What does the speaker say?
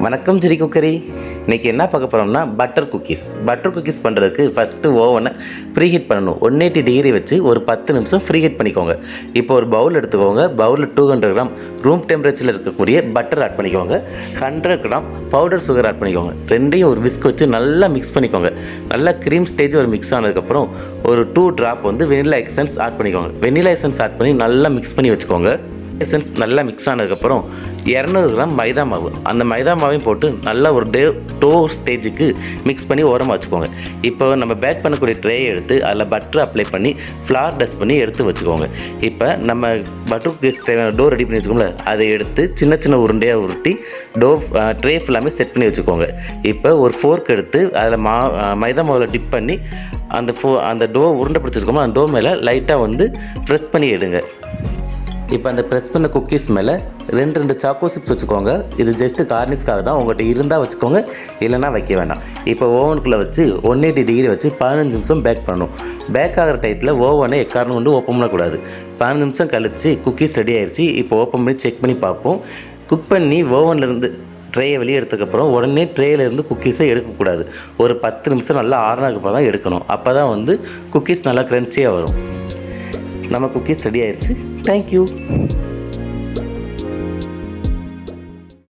வணக்கம் ஜெரி குக்கரி. இன்றைக்கி என்ன பார்க்க போகிறோம்னா பட்டர் குக்கீஸ் பண்ணுறதுக்கு ஃபஸ்ட்டு ஓவனை ப்ரீஹீட் பண்ணணும். 180 டிகிரி வச்சு ஒரு 10 நிமிஷம் ப்ரீஹீட் பண்ணிக்கோங்க. இப்போ ஒரு பவுல் எடுத்துக்கோங்க. பவுலில் 200 கிராம் ரூம் டெம்பரேச்சரில் இருக்கக்கூடிய பட்டர் ஆட் பண்ணிக்கோங்க. 100 கிராம் பவுடர் சுகர் ஆட் பண்ணிக்கோங்க. ரெண்டையும் ஒரு விஸ்க் வச்சு நல்லா மிக்ஸ் பண்ணிக்கோங்க. நல்லா க்ரீம் ஸ்டேஜ் ஒரு மிக்ஸ் ஆனதுக்கப்புறம் ஒரு 2 ட்ராப் வந்து வெனிலா எசன்ஸ் ஆட் பண்ணிக்கோங்க. வெனிலா எசன்ஸ் ஆட் பண்ணி நல்லா மிக்ஸ் பண்ணி வச்சுக்கோங்க. எசன்ஸ் நல்லா மிக்ஸ் ஆனதுக்கப்புறம் 200 கிராம் மைதா மாவு, அந்த மைதா மாவையும் போட்டு நல்லா ஒரு டோ ஸ்டேஜுக்கு மிக்ஸ் பண்ணி ஓரமாக வச்சுக்கோங்க. இப்போ நம்ம பேக் பண்ணக்கூடிய ட்ரேயை எடுத்து அதில் பட்டர் அப்ளை பண்ணி ஃப்ளார் டஸ்ட் பண்ணி எடுத்து வச்சுக்கோங்க. இப்போ நம்ம பட்டர் குக்கீஸ் தேவையான டோ ரெடி பண்ணி வச்சுக்கோங்கள, அதை எடுத்து சின்ன சின்ன உருண்டையாக உருட்டி ட்ரே ஃபுல்லாமே செட் பண்ணி வச்சுக்கோங்க. இப்போ ஒரு ஃபோர்க் எடுத்து அதில் மைதா மாவில் டிப் பண்ணி அந்த டோ உருண்டை பிடிச்சிருக்கோமோ அந்த டோ மேலே லைட்டாக வந்து ப்ரெஸ் பண்ணி எடுங்க. இப்போ அந்த ப்ரெஸ் பண்ண குக்கீஸ் மேலே 2 சாக்கோ சிப்ஸ் வச்சுக்கோங்க. இது ஜஸ்ட்டு கார்னிஷ்காக தான், உங்கள்கிட்ட இருந்தால் வச்சுக்கோங்க, இல்லைனா வைக்க வேண்டாம். இப்போ ஓவனுக்குள்ளே வச்சு 180 டிகிரி வச்சு 15 நிமிஷம் பேக் பண்ணணும். பேக் ஆகிற டயத்தில் ஓவனை எக்காரணம் கொண்டு ஓப்பன் பண்ணக்கூடாது. 15 நிமிஷம் கழித்து குக்கீஸ் ரெடி ஆயிடுச்சு. இப்போ ஓப்பன் பண்ணி செக் பண்ணி பார்ப்போம். குக் பண்ணி ஓவன்லேருந்து ட்ரேயை வெளியே எடுத்ததுக்கப்புறம் உடனே ட்ரேயிலேருந்து குக்கீஸை எடுக்கக்கூடாது. ஒரு 10 நிமிஷம் நல்லா ஆறுனதுக்கப்புறம் தான் எடுக்கணும். அப்போ தான் வந்து குக்கீஸ் நல்லா க்ரன்ச்சியாக வரும். நம்ம குக்கீஸ் ரெடி ஆயிடுச்சு. தேங்க்யூ.